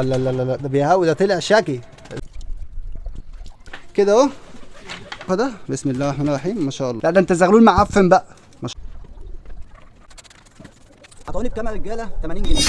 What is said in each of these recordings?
لا لا لا لا، ده بيهوي، ده طلع شكي كده اهو. ده بسم الله الرحمن الرحيم ما شاء الله. لا ده انت زغلول معفن بقى. هتقولي بكام يا رجاله؟ 80 جنيه.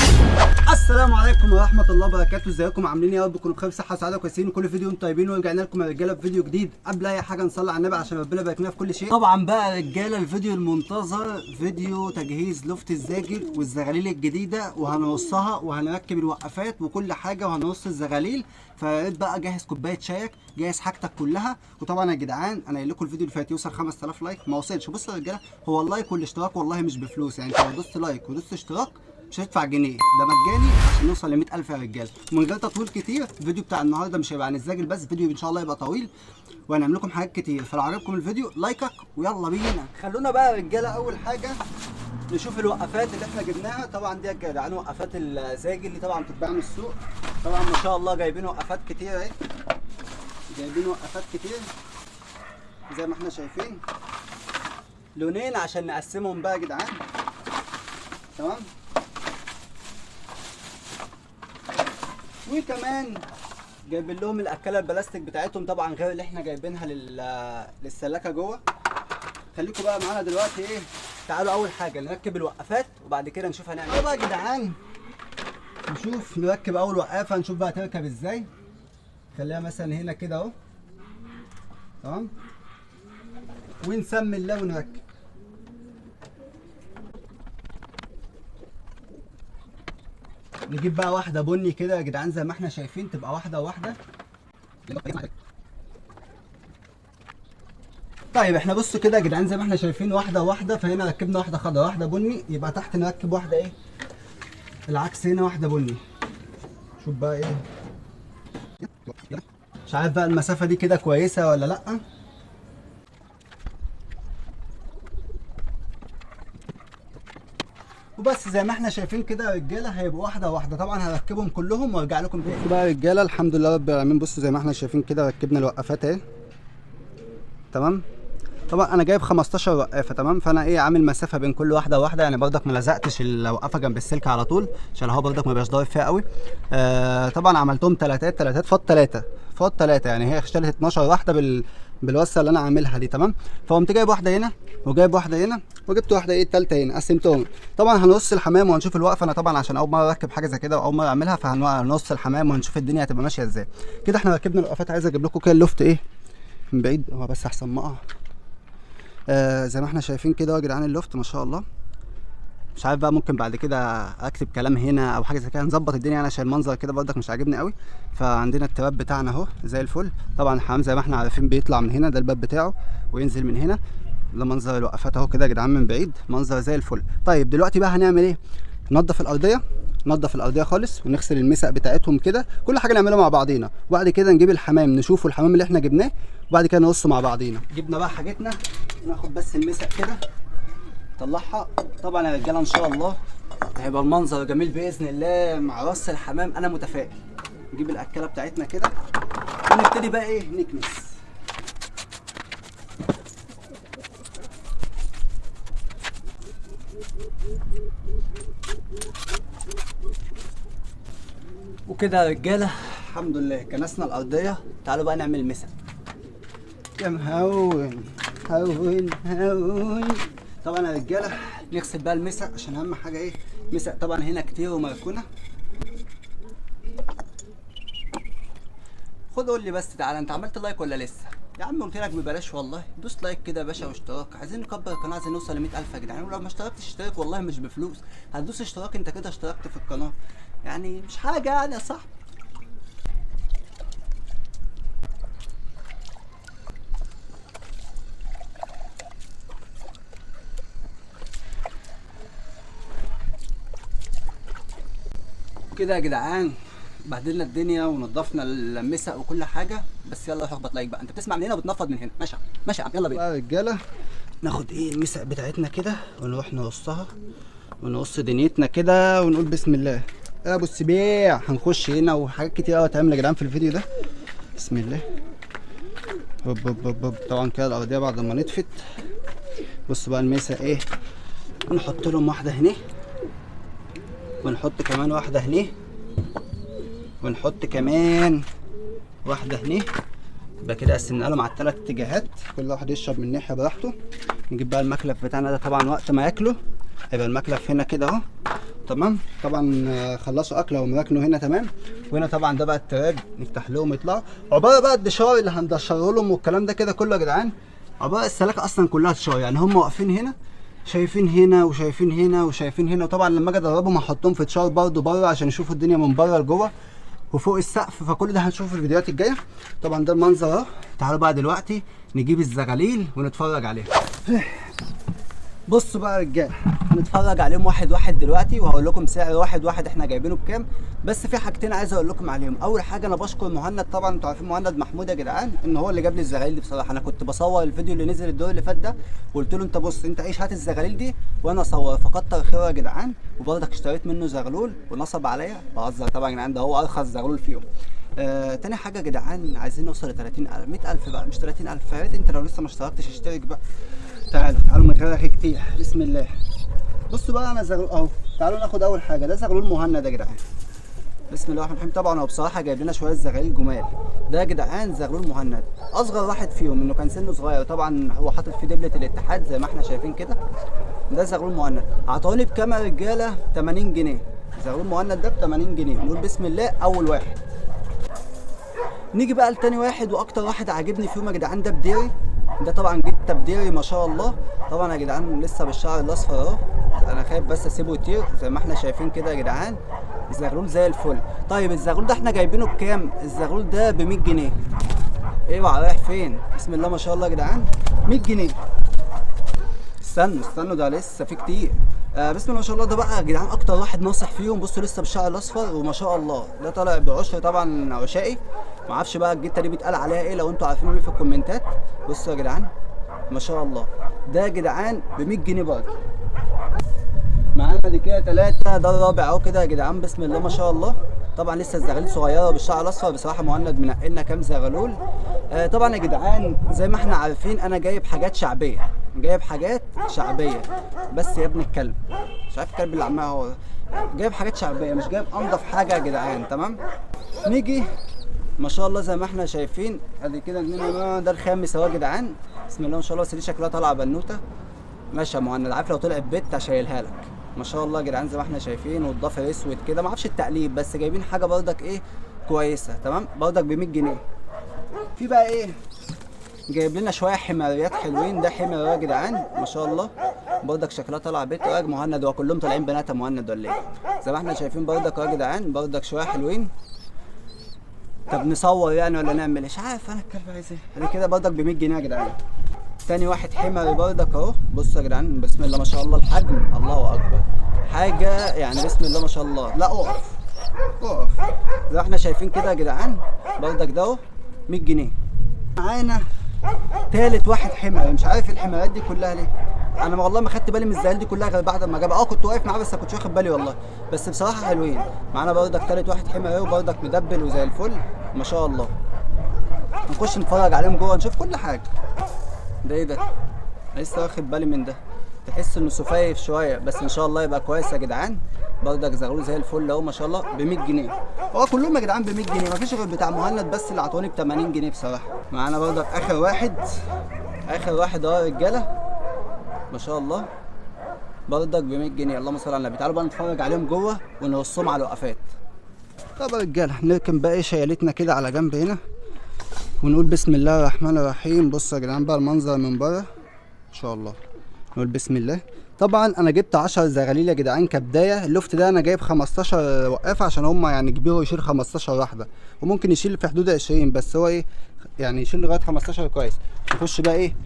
السلام عليكم ورحمه الله وبركاته، ازيكم عاملين ايه؟ يا رب تكونوا بخير صحه وسعاده كويسين وكل فيديو انتم طيبين. ورجعنا لكم يا رجاله بفيديو جديد. قبل اي حاجه نصلي على النبي عشان ربنا يبارك لنا في كل شيء. طبعا بقى يا رجاله الفيديو المنتظر فيديو تجهيز لفت الزاجل والزغاليل الجديده، وهنرصها وهنركب الوقفات وكل حاجه وهنرص الزغاليل. فيا ريت بقى جهز كوبايه شايك، جهز حاجتك كلها. وطبعا يا جدعان انا قايل لكم الفيديو اللي فات يوصل 5000 لايك، ما وصلش. بصوا يا رجاله، هو اللايك والاشتراك والله مش بفلوس، يعني انت لو دوست لايك ودوست اشتراك مش هتدفع جنيه، ده مجاني عشان نوصل ل 100000 يا رجاله. ومن غير تطويل كتير، الفيديو بتاع النهارده مش هيبقى عن الزاجل بس، فيديو ان شاء الله يبقى طويل وهنعمل لكم حاجات كتير. فلو عجبكم الفيديو لايكك ويلا بينا. خلونا بقى يا رجاله اول حاجه نشوف الوقفات اللي احنا جبناها. طبعا دي يا جدعان وقفات الزاجل اللي طبعا بتتباع من السوق. طبعا ما شاء الله جايبين وقفات كتير اهي، جايبين وقفات كتير زي ما احنا شايفين، لونين عشان نقسمهم بقى يا جدعان. تمام. وكمان جايبين لهم الاكله البلاستيك بتاعتهم طبعا غير اللي احنا جايبينها للسلاكه جوه. خليكم بقى معانا دلوقتي ايه، تعالوا اول حاجه نركب الوقفات وبعد كده نشوف هنعمل ايه بقى يا جدعان. نشوف نركب اول وقافه، نشوف بقى تركب ازاي. خليها مثلا هنا كده اهو. تمام. ونسمي الله ونركب. نجيب بقى واحده بني كده يا جدعان زي ما احنا شايفين، تبقى واحده واحده. طيب احنا بصوا كده يا جدعان زي ما احنا شايفين واحده واحده. فهنا ركبنا واحده خضراء واحده بني، يبقى تحت نركب واحده ايه العكس، هنا واحده بني. شوف بقى ايه، مش عارف بقى المسافه دي كده كويسه ولا لا. وبس زي ما احنا شايفين كده يا رجاله هيبقوا واحده واحده. طبعا هركبهم كلهم وارجع لكم تاني بقى يا رجاله. الحمد لله رب العالمين. بصوا زي ما احنا شايفين كده ركبنا الوقفات اهي. تمام. طبعا انا جايب 15 وقافه. تمام. فانا ايه عامل مسافه بين كل واحده وواحده، يعني برضك ما لزقتش الوقفه جنب السلك على طول عشان هو برضك ما بيبقاش ضايف فيها قوي. طبعا عملتهم ثلاثات فاض ثلاثه يعني هي اشتغلت 12 واحده بالوصه اللي انا عاملها دي. تمام. فقمت جايب واحده هنا وجايب واحده هنا وجبت واحده ايه الثالثه هنا، قسمتهم. طبعا هنقص الحمام وهنشوف الوقفه. انا طبعا عشان اول مره اركب حاجه زي كده واول مره اعملها فهنقص الحمام وهنشوف الدنيا هتبقى ماشيه ازاي. كده احنا ركبنا الوقفات. عايز اجيب لكم كده اللفت ايه من بعيد، هو بس احسن ما زي ما احنا شايفين كده يا جدعان اللفت ما شاء الله. مش عارف بقى ممكن بعد كده اكتب كلام هنا او حاجه زي كده نظبط الدنيا يعني، عشان المنظر كده برضك مش عاجبني قوي. فعندنا التراب بتاعنا اهو زي الفل. طبعا الحمام زي ما احنا عارفين بيطلع من هنا، ده الباب بتاعه، وينزل من هنا. ده منظر الوقفات اهو كده يا جدعان من بعيد، منظر زي الفل. طيب دلوقتي بقى هنعمل ايه؟ ننضف الارضيه، ننضف الارضيه خالص ونغسل المسق بتاعتهم كده، كل حاجه نعملها مع بعضينا. وبعد كده نجيب الحمام نشوفه الحمام اللي احنا جبناه، وبعد كده نقصه مع بعضينا. جبنا بقى حاجتنا، ناخد بس المسق كده نطلعها. طبعا يا رجاله ان شاء الله هيبقى المنظر جميل باذن الله مع راس الحمام، انا متفائل. نجيب الاكله بتاعتنا كده ونبتدي بقى ايه نكنس. وكده يا رجاله الحمد لله كنسنا الارضيه. تعالوا بقى نعمل مسق. يا مهون هون هون. طبعا يا رجاله نغسل بقى المسق عشان اهم حاجه ايه مسق. طبعا هنا كتير ومركونه. خد قول لي بس تعالى، انت عملت لايك ولا لسه؟ يا عم قلت لك ببلاش والله. دوس لايك كده يا باشا واشتراك. عايزين نكبر القناه، عايزين نوصل ل 100000 يا جدعان. ولو ما اشتركتش اشترك والله مش بفلوس، هتدوس اشتراك انت كده اشتركت في القناه، يعني مش حاجه يعني يا صاحبي. كده يا جدعان بهدلنا الدنيا ونضفنا المسق وكل حاجه. بس يلا روح اخبط لايك بقى، انت بتسمع من هنا وبتنفض من هنا. ماشي ماشي يا عم، يلا بينا بقى يا رجاله. ناخد ايه المسق بتاعتنا كده ونروح نقصها ونقص دنيتنا كده ونقول بسم الله. يا ابو السبيع هنخش هنا وحاجات كتير قوي هتعمل يا جدعان في الفيديو ده. بسم الله. هوب هوب هوب هوب. طبعا كده الارضيه بعد ما نطفت. بص بقى المسق ايه، نحط لهم واحده هنا ونحط كمان واحده هنا. ونحط كمان واحده هنا. يبقى كده قسمنا لهم على الثلاث اتجاهات، كل واحد يشرب من ناحيه براحته. نجيب بقى المكلف بتاعنا ده، طبعا وقت ما ياكله هيبقى المكلف هنا كده اهو. تمام. طبعا خلصوا اكله ومراكنوا هنا تمام. وهنا طبعا ده بقى التراب، نفتح لهم يطلعوا. عباره بقى الدشار اللي هندشره لهم والكلام ده كده كله يا جدعان، عباره السلاكه اصلا كلها دشار. يعني هم واقفين هنا شايفين هنا وشايفين هنا وشايفين هنا. وطبعا لما اجي ادربهم هحطهم في دشار برده بره عشان يشوفوا الدنيا من بره لجوه وفوق السقف. فكل ده هنشوفه في الفيديوهات الجايه. طبعا ده المنظر اهو. تعالوا بقى دلوقتي نجيب الزغاليل ونتفرج عليها. بصوا بقى يا رجاله، هنتفرج عليهم واحد واحد دلوقتي، وهقول لكم سعر واحد واحد احنا جايبينه بكام. بس في حاجتين عايز اقول لكم عليهم. اول حاجه انا بشكر مهند، طبعا انتوا عارفين مهند محمود يا جدعان، ان هو اللي جاب لي الزغاليل دي. بصراحه انا كنت بصور الفيديو اللي نزل الدور اللي فات ده، وقلت له انت بص انت عيش هات الزغاليل دي وانا اصور، فكتر خيره يا جدعان. وبرضك اشتريت منه زغلول ونصب عليا، بهزر طبعا يا جدعان، ده هو ارخص زغلول فيهم. تاني حاجه يا جدعان، عايزين نوصل ل 30000 100,000 بقى مش 30,000. فيا ريت انت لو لسه ما اشتركتش اشترك بقى. تعالوا من غير كتير، بسم الله. بصوا بقى انا زغلول اهو. تعالوا ناخد اول حاجه، ده زغلول مهند يا جدعان. بسم الله الرحمن الرحيم. طبعا هو بصراحه جايب لنا شويه زغاليل جمال. ده يا جدعان زغلول مهند، اصغر واحد فيهم انه كان سنه صغير. طبعا هو حاطط فيه دبله الاتحاد زي ما احنا شايفين كده. ده زغلول مهند. عطوني بكام يا رجاله؟ 80 جنيه. زغلول مهند ده ب 80 جنيه. نقول بسم الله اول واحد. نيجي بقى لتاني واحد واكتر واحد عاجبني فيهم يا جدعان، ده بديري. ده طبعا جته بديري ما شاء الله. طبعا يا جدعان لسه بالشعر الاصفر اهو، انا خايف بس اسيبه يطير زي ما احنا شايفين كده يا جدعان. الزغلول زي الفل. طيب الزغلول ده احنا جايبينه بكام؟ الزغلول ده ب 100 جنيه. اوعى رايح فين؟ بسم الله ما شاء الله يا جدعان، 100 جنيه. استنوا ده لسه في كتير. بسم الله ما شاء الله. ده بقى يا جدعان اكتر واحد ناصح فيهم. بصوا لسه بالشعر الاصفر وما شاء الله. ده طالع بعشر طبعا عشائي، ما اعرفش بقى الجته دي بيتقال عليها ايه، لو انتوا عارفينه ليه في الكومنتات. بصوا يا جدعان ما شاء الله. ده يا جدعان ب 100 جنيه برضه. معانا دي كده 3. ده الرابع اهو كده يا جدعان، بسم الله ما شاء الله. طبعا لسه الزغاليل صغيره بالشعر الاصفر. بصراحه مهند منقلنا كام زغلول. طبعا يا جدعان زي ما احنا عارفين انا جايب حاجات شعبيه، بس يا ابن الكلب مش عارف الكلب اللي عمال هو جايب حاجات شعبيه، مش جايب انضف حاجه يا جدعان. تمام. نيجي ما شاء الله زي ما احنا شايفين ادي كده. ده الخامس اهو يا جدعان، بسم الله ما شاء الله. بس دي شكلها طالعه بنوته. ماشي يا مهند، عارف لو طلعت بت هشيلها لك. ما شاء الله يا جدعان زي ما احنا شايفين، والضفر اسود كده. ما اعرفش التقليب، بس جايبين حاجه برضك ايه كويسه. تمام. برضك ب 100 جنيه. في بقى ايه، جايب لنا شويه حماريات حلوين. ده حمار يا جدعان ما شاء الله، برضك شكلها طالعه بيت يا مهند. هو كلهم طالعين بنات يا مهند ولا ايه؟ زي ما احنا شايفين برضك يا جدعان، برضك شويه حلوين. طب نصور يعني ولا نعمل مش عارف انا الكلب عايز ايه. ادي كده برضك ب 100 جنيه يا جدعان. تاني واحد حماري برضك اهو. بصوا يا جدعان بسم الله ما شاء الله، الحجم الله اكبر، حاجه يعني بسم الله ما شاء الله. لا اقف زي ما احنا شايفين كده يا جدعان، برضك ده اهو 100 جنيه. معانا تالت واحد حماري. مش عارف الحمارات دي كلها ليه، انا والله ما خدت بالي من الزغاليل دي كلها غير بعد ما جاب. كنت واقف معاه بس ما كنتش واخد بالي والله. بس بصراحه حلوين. معانا برضك تالت واحد حماري وبرضك مدبل وزي الفل ما شاء الله. نخش نتفرج عليهم جوه نشوف كل حاجه. ده ايه ده؟ لسه واخد بالي من ده، تحس انه سفايف شويه بس ان شاء الله يبقى كويس يا جدعان. برضك زغلول زي الفل اهو ما شاء الله ب 100 جنيه. هو كلهم يا جدعان ب 100 جنيه، مفيش غير بتاع مهند بس اللي عطوني ب 80 جنيه بصراحه. معانا برضك اخر واحد اهو يا رجاله ما شاء الله، برضك ب 100 جنيه. اللهم صل على النبي. تعالوا بقى نتفرج عليهم جوه ونرصهم على الوقفات. طب يا رجاله نركن بقى شيالتنا كده على جنب هنا ونقول بسم الله الرحمن الرحيم. بصوا يا جدعان بقى المنظر من بره ما شاء الله. نقول بسم الله. طبعا انا جبت 10 زغاليل يا جدعان كبدايه. اللفت ده انا جايب 15 وقافه عشان هم يعني كبيروا يشيل 15 واحده، وممكن يشيل في حدود 20، بس هو ايه يعني يشيل لغايه 15 كويس. نخش بقى ايه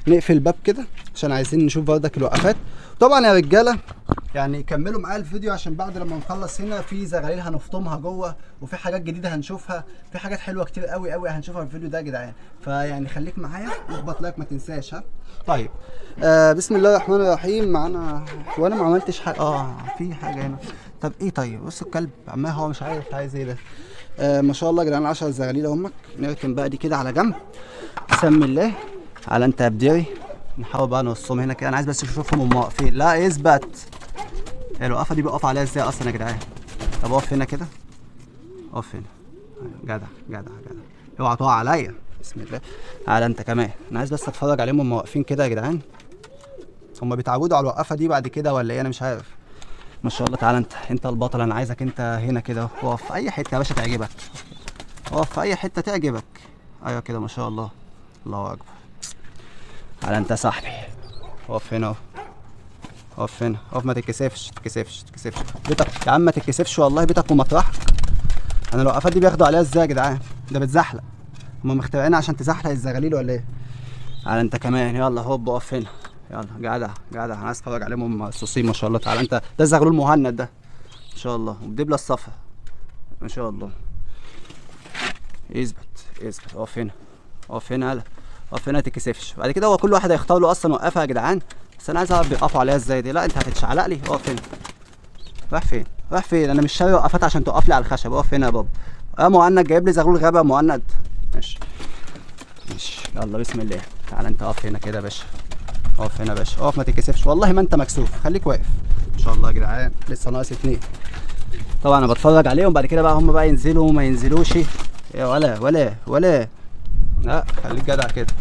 نقفل الباب كده عشان عايزين نشوف بردك الوقفات. طبعا يا رجاله يعني كملوا معايا الفيديو عشان بعد لما نخلص هنا في زغاليل هنفطمها جوه، وفي حاجات جديده هنشوفها، في حاجات حلوه كتير قوي قوي هنشوفها في الفيديو ده يا جدعان. فيعني خليك معايا واخبط لايك ما تنساش. ها طيب بسم الله الرحمن الرحيم. معانا وانا ما عملتش حاجه في حاجه هنا. طب ايه طيب بص الكلب عمال هو مش عارف عايز ايه ده. ما شاء الله يا جدعان 10 زغاليل اهمك. نركن بقى دي كده على جنب بسم الله على انت يا بديري. نحاول بقى نوصلهم هنا كده. انا عايز بس اشوفهم هم واقفين. لا اثبت. الوقفه دي بيقف عليها ازاي اصلا يا جدعان؟ طب اقف هنا كده اقف هنا. جدع جدع جدع، اوعى تقع عليا. بسم الله. تعالى انت كمان، انا عايز بس اتفرج عليهم هم واقفين كده يا جدعان. هم بيتعودوا على الوقفه دي بعد كده ولا ايه؟ انا مش عارف. ما شاء الله. تعالى انت البطل. انا عايزك انت هنا كده، اقف في اي حته يا باشا تعجبك، اقف في اي حته تعجبك. ايوه كده ما شاء الله. الله اكبر. تعالى انت يا صاحبي، اقف هنا اهو. اقف هنا، اقف ما تتكسفش تتكسفش بيتك يا عم، ما تتكسفش والله، بيتك ومطرحك. انا الوقفات دي بياخدوا عليها ازاي يا جدعان؟ ده بتزحلق. هما مخترعينها عشان تزحلق الزغاليل ولا ايه؟ تعالى انت كمان، يلا هوب اقف هنا. يلا جدع جدع، انا عايز اتفرج عليهم هم الصوصين ما شاء الله. تعالى انت، ده الزغلول مهند ده ما شاء الله، وبدبله الصفا ما شاء الله. اثبت اقف هنا، اقف هنا. يلا اقف هنا، ما تتكسفش. بعد كده هو كل واحد هيختار له اصلا وقفها يا جدعان، بس انا عايز اعرف بيقفوا عليها ازاي دي. لا انت هتتشعلق لي. اقف هنا. رايح فين؟ رايح فين؟ انا مش شاري وقفات عشان تقف لي على الخشب. اقف هنا يا بابا. مهند جايب لي زغلول غابه يا مهند. ماشي يلا بسم الله. تعالى انت اقف هنا كده يا باشا، اقف هنا يا باشا، اقف ما تتكسفش والله ما انت مكسوف، خليك واقف. ما شاء الله يا جدعان، لسه ناقص 2. طبعا انا بتفرج عليهم، بعد كده بقى هم بقى ينزلوا وما ينزلوش. يا ولا لا خليك جدع كده.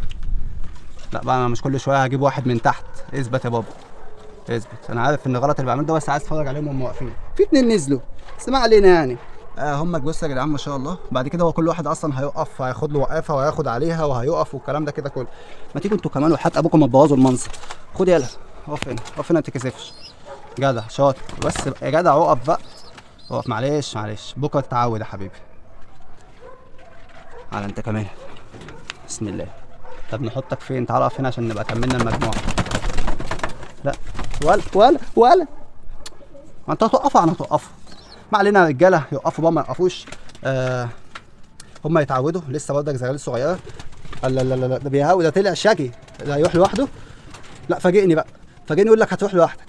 لا بقى انا مش كل شويه هجيب واحد من تحت. اثبت يا بابا اثبت. انا عارف ان غلط اللي بعمله ده، بس عايز اتفرج عليهم وهم واقفين. في 2 نزلوا بس ما علينا يعني. هم بصوا يا جدعان ما شاء الله. بعد كده هو كل واحد اصلا هيقف، هياخد له وقفه وهياخد عليها وهيقف والكلام ده كده كله. ما تيجوا انتوا كمان وحياة ابوكم ما تبوظوا المنظر. خد يلا اقف هنا، اقف هنا ما تتكسفش. جدع شاطر، بس يا جدع اقف بقى. اقف معلش بكره تتعود يا حبيبي. تعالى انت كمان. بسم الله. طب نحطك فين؟ تعالى اقف هنا عشان نبقى كملنا المجموعه. لا ولا ما انت هتوقفوا. انا هتوقفوا. ما علينا يا رجاله، يوقفوا بقى ما يوقفوش. هم يتعودوا لسه برضك زغاليل صغيره. لا ده بيهاوي، ده طلع شقي، ده هيروح لوحده. لا فاجئني يقول لك هتروح لوحدك.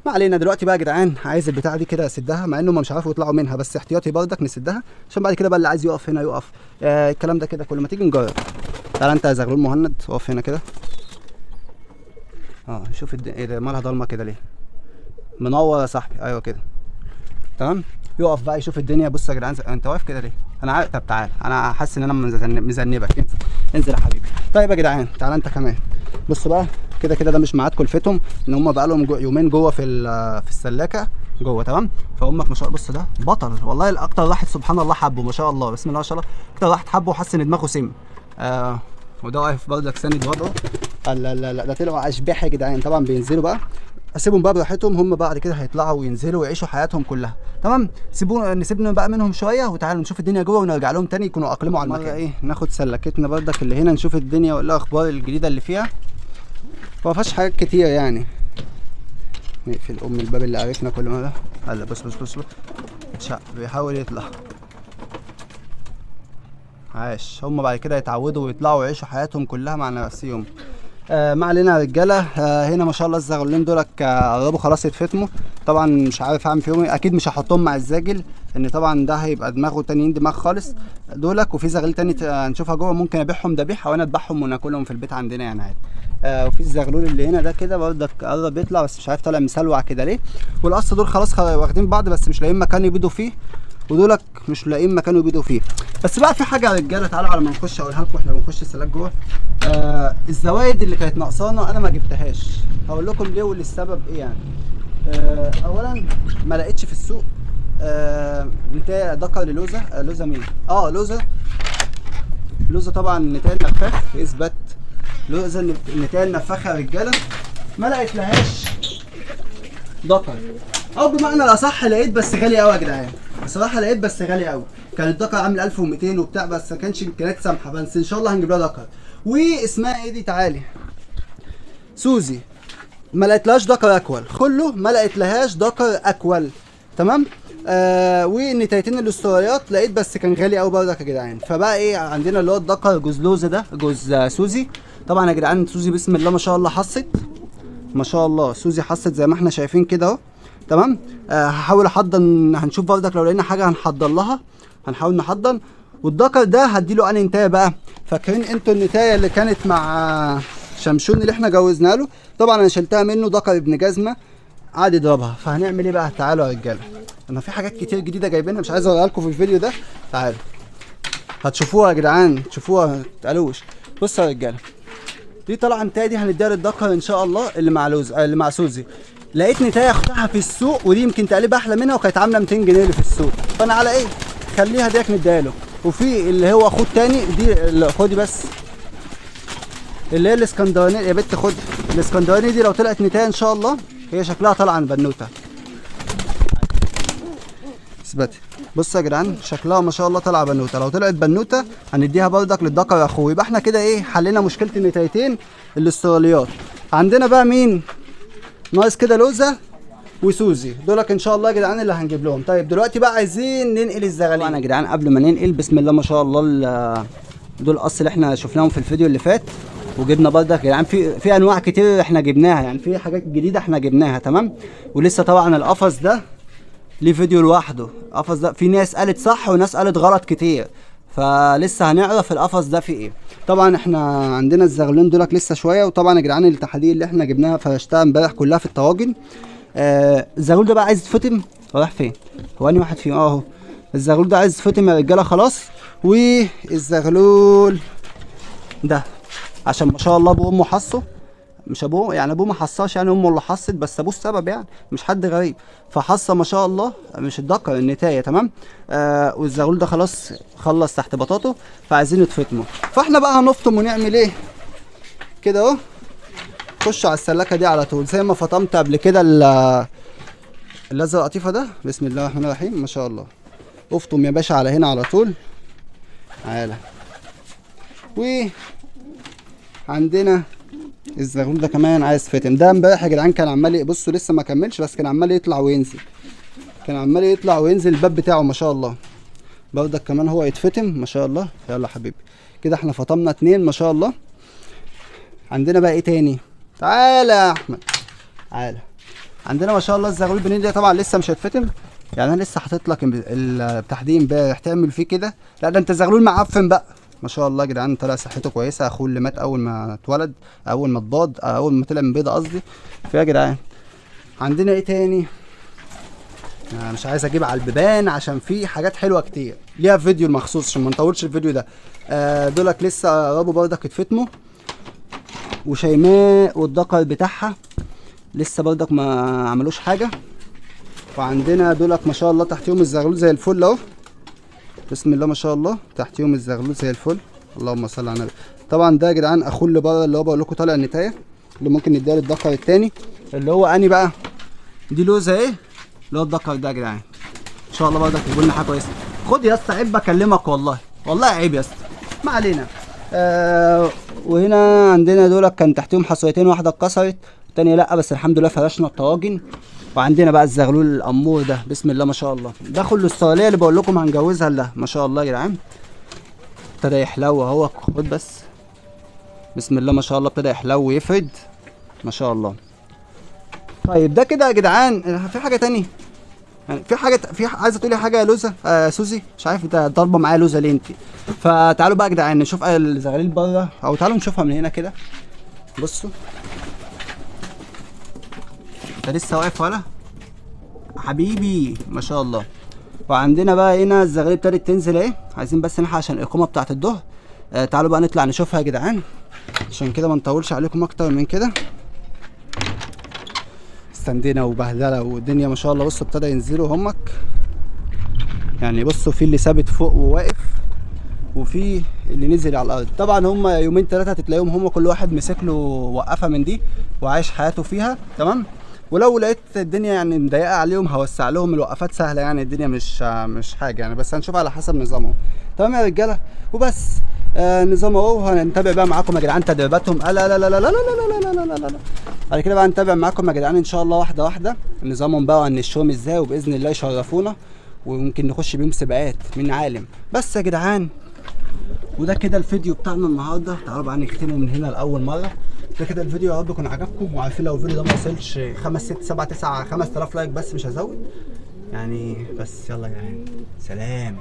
ما علينا دلوقتي بقى يا جدعان. عايز البتاعه دي كده اسدها، مع انهم مش عارفوا يطلعوا منها، بس احتياطي برضك نسدها عشان بعد كده بقى اللي عايز يقف هنا يقف. الكلام ده كده كل ما تيجي نجرب. تعالى انت يا زغلول مهند اقف هنا كده. شوف ايه ده مالها ضلمه كده ليه؟ منور يا صاحبي. ايوه كده تمام. يقف بقى يشوف الدنيا. بص يا جدعان انت واقف كده ليه؟ انا عارف. طب تعالى، انا حاسس ان انا مذنبك. انزل يا حبيبي. طيب يا جدعان تعالى انت كمان. بص بقى كده ده مش ميعاد كلفتهم، ان هم بقى لهم يومين جوه في السلاكه جوه. تمام. فامك ما شاء الله. بص ده بطل والله، الاكتر واحد سبحان الله حبه ما شاء الله. بسم الله ما شاء الله. اكتر واحد حبه وحس ان دماغه سم. وده واقف برضك ساند وضعه. لا ده طلعوا اشباح يا جدعان. طبعا بينزلوا بقى، اسيبهم بقى براحتهم. هم بعد كده هيطلعوا وينزلوا ويعيشوا حياتهم كلها. تمام. نسيبنا بقى منهم شويه وتعالوا نشوف الدنيا جوه ونرجع لهم تاني يكونوا اقلموا على المكان. ايه ناخد سلكتنا برضك اللي هنا، نشوف الدنيا وايه الاخبار الجديده اللي فيها. ما فيهاش حاجات كتير يعني. نقفل الباب اللي عرفنا كل مره. هلا بص بيحاول يطلع. عاش. هم بعد كده يتعودوا ويطلعوا ويعيشوا حياتهم كلها مع نفسهم. ما علينا يا رجاله. هنا ما شاء الله الزغلولين دولك قربوا خلاص يتفتموا. طبعا مش عارف اعمل فيهم ايه. اكيد مش هحطهم مع الزاجل، ان طبعا ده هيبقى دماغه تانيين دماغ خالص دولك. وفي زغاليل تاني هنشوفها جوه، ممكن ابيعهم ذبيحه وانا اذبحهم وناكلهم في البيت عندنا يعني عادي. وفي الزغلول اللي هنا ده كده برضك قرب يطلع، بس مش عارف طالع مسلوع كده ليه. والقص دول خلاص واخدين بعض، بس مش لاقيين مكان يبيضوا فيه، ودولك مش لاقيين مكان يبيضوا فيه. بس بقى في حاجه يا رجاله، تعالوا على ما نخش اقولها لكم احنا بنخش السلاك جوه. الزوايد اللي كانت ناقصانا انا ما جبتهاش. هقول لكم ليه والسبب ايه يعني. اولا ما لقيتش في السوق نتايه ذكر للوزه. لوزه مين؟ لوزه طبعا نتايه النفاخ. اثبت. لوزه النتايه النفاخه يا رجاله ما لقيت لهاش ذكر، او بمعنى الاصح لقيت بس غالي قوي يا جدعان. بصراحه لقيت بس غالي قوي. كان الذكر عامل 1200 وبتاع، بس ما كانش امكانيات سامحه. بس ان شاء الله هنجيب لها ذكر. واسمها ايه دي؟ تعالي سوزي. ما لقيتلهاش ذكر اكول. خلو ما لقيتلهاش ذكر اكول. تمام. والنتايتين الاستراليات لقيت، بس كان غالي قوي برضك يا جدعان. فبقى ايه عندنا اللي هو الذكر جوز لوزه ده، جوز سوزي. طبعا يا جدعان سوزي بسم الله ما شاء الله حصت ما شاء الله. سوزي حصت زي ما احنا شايفين كده اهو. تمام. هحاول احضن. هنشوف برضك لو لقينا حاجه هنحضن لها، هنحاول نحضن. والذكر ده هديله انهي نتايه بقى؟ فاكرين انتوا النتايه اللي كانت مع شمشون اللي احنا جوزنا له؟ طبعا انا شلتها منه، ذكر ابن جزمه قعد يضربها. فهنعمل ايه بقى؟ تعالوا يا رجاله. انا في حاجات كتير جديده جايبينها مش عايز اوريها لكم في الفيديو ده. تعالوا هتشوفوها يا جدعان، تشوفوها ما تقلقوش. بصوا يا رجاله، دي طالعه نتايه، دي هنديها للدكر ان شاء الله اللي مع لوز اللي مع سوزي. لقيت نتايه اختها في السوق، ودي يمكن تقليب احلى منها، وكانت عامله 200 جنيه اللي في السوق، فانا على ايه خليها ديك نديها له. وفي اللي هو اخوه التاني دي، خدي بس اللي هي الاسكندرانيه يا بنت، خد الاسكندرانيه دي لو طلعت نتايه ان شاء الله هي شكلها طالعه عن بنوته. اثبتي. بصوا يا جدعان شكلها ما شاء الله طالعه بنوته، لو طلعت بنوته هنديها بردك للدكر اخوه. يبقى احنا كده ايه حلينا مشكله النتايتين الاستراليات. عندنا بقى مين ناقص كده؟ لوزه وسوزي، دولك ان شاء الله يا جدعان اللي هنجيب لهم. طيب دلوقتي بقى عايزين ننقل الزغاليل. طبعا يا جدعان قبل ما ننقل بسم الله ما شاء الله دول القص اللي احنا شفناهم في الفيديو اللي فات، وجبنا بردك يا جدعان في انواع كتير احنا جبناها، يعني في حاجات جديده احنا جبناها تمام. ولسه طبعا القفص ده ليه فيديو لوحده. القفص ده في ناس قالت صح وناس قالت غلط كتير، فلسه هنعرف القفص ده فيه ايه. طبعا احنا عندنا الزغلولين دولك لسه شويه. وطبعا يا جدعان التحاليل اللي احنا جبناها فرشتها امبارح كلها في الطواجن. الزغلول ده بقى عايز يتفتم. رايح فين؟ هو انهي واحد فيهم؟ اهو الزغلول ده عايز يتفتم يا رجاله خلاص. والزغلول ده عشان ما شاء الله ابوه وامه حصوا، مش ابوه يعني، ابوه ما حصاش يعني، امه اللي حصت، بس ابوه السبب يعني، مش حد غريب. فحصه ما شاء الله، مش الدكر النتايه تمام. والزغلول ده خلاص خلص تحت بطاطه، فعايزين نتفتمه. فاحنا بقى هنفطم ونعمل ايه كده اهو. خش على السلاكه دي على طول زي ما فطمت قبل كده الازرق القطيفه ده. بسم الله الرحمن الرحيم ما شاء الله. افطم يا باشا على هنا على طول. تعالى. وعندنا الزغلول ده كمان عايز فتم. ده امبارح يا جدعان كان عمال بصوا لسه ما كملش، بس كان عمال يطلع وينزل، كان عمال يطلع وينزل الباب بتاعه ما شاء الله. برضك كمان هو يتفتم ما شاء الله. يلا حبيبي كده احنا فطمنا 2 ما شاء الله. عندنا بقى ايه تاني؟ تعالى يا احمد تعالى. عندنا ما شاء الله الزغلول البنين ده طبعا لسه مش هيتفتم، يعني انا لسه حاطط لك التحديد امبارح تعمل فيه كده. لا ده انت زغلول معفن بقى ما شاء الله يا جدعان. طلع صحته كويسه، اخوه اللي مات اول ما اتولد، اول ما اتباض، اول ما طلع من بيضه قصدي. فيا جدعان عندنا ايه تاني؟ انا مش عايز اجيب على البيبان عشان في حاجات حلوه كتير ليها فيديو مخصوص عشان ما نطولش الفيديو ده. دولك لسه رابو برضك اتفتموا، وشيماء والدكر بتاعها لسه برضك ما عملوش حاجه. وعندنا دولك ما شاء الله تحتيهم الزغلول زي الفل اهو. بسم الله ما شاء الله تحتيهم الزغلول زي الفل. اللهم صل على النبي. طبعا ده يا جدعان اخوه اللي بره اللي هو بقول لكم طالع النتايه، اللي ممكن نديها للدكر التاني اللي هو اني بقى. دي لوزه ايه اللي هو الدكر ده يا جدعان. ان شاء الله برضك يجيبوا لنا حاجه كويسه. خد يا اسطى عيب بكلمك والله، والله عيب يا اسطى، ما علينا. وهنا عندنا دولك كان تحتيهم حصويتين، واحده اتكسرت التانيه لا، بس الحمد لله فرشنا الطواجن. وعندنا بقى الزغلول الامور ده بسم الله ما شاء الله. ده كله الاستراليه اللي بقول لكم هنجوزها ده ما شاء الله يا جدعان. ابتدى يحلو اهو، خد بس بسم الله ما شاء الله ابتدى يحلو ويفرد ما شاء الله. طيب ده كده يا جدعان. في حاجه تانية يعني، في حاجه عايزه تقولي حاجه يا لوزه؟ سوزي مش عارف انت ضاربه معايا لوزه ليه انت. فتعالوا بقى يا جدعان نشوف الزغاليل بره، او تعالوا نشوفها من هنا كده. بصوا انت لسه واقف ولا حبيبي ما شاء الله. وعندنا بقى هنا الزغاليل ابتدت تنزل اهي، عايزين بس نلحق عشان الاقامه بتاعه الظهر. تعالوا بقى نطلع نشوفها يا جدعان عشان كده ما نطولش عليكم اكتر من كده. استندينا وبهدله والدنيا ما شاء الله. بصوا ابتدى ينزلوا همك يعني. بصوا في اللي ثابت فوق وواقف، وفي اللي نزل على الارض. طبعا هم يومين 3 هتلاقيهم هم كل واحد مسك له وقفه من دي وعايش حياته فيها تمام. ولو لقيت الدنيا يعني مضايقه عليهم هوسع لهم الوقفات سهله، يعني الدنيا مش حاجه يعني، بس هنشوف على حسب نظامهم تمام يا رجاله. وبس نظام اهو. هنتابع بقى معاكم يا جدعان تدريباتهم. لا لا لا لا لا لا لا لا لا لا. بعد كده بقى نتابع معاكم يا جدعان ان شاء الله واحده واحده نظامهم بقى وهنشوفهم ازاي، وباذن الله يشرفونا وممكن نخش بيهم سباقات من عالم. بس يا جدعان وده كده الفيديو بتاعنا النهارده. تعالوا بقى نختمه من هنا لاول مره. ده كده الفيديو يا رب يكون عجبكم. وعارفين لو الفيديو ده ما وصلش 5 6 7 9 5000 لايك بس مش هزود يعني. بس يلا يا جدعان سلام.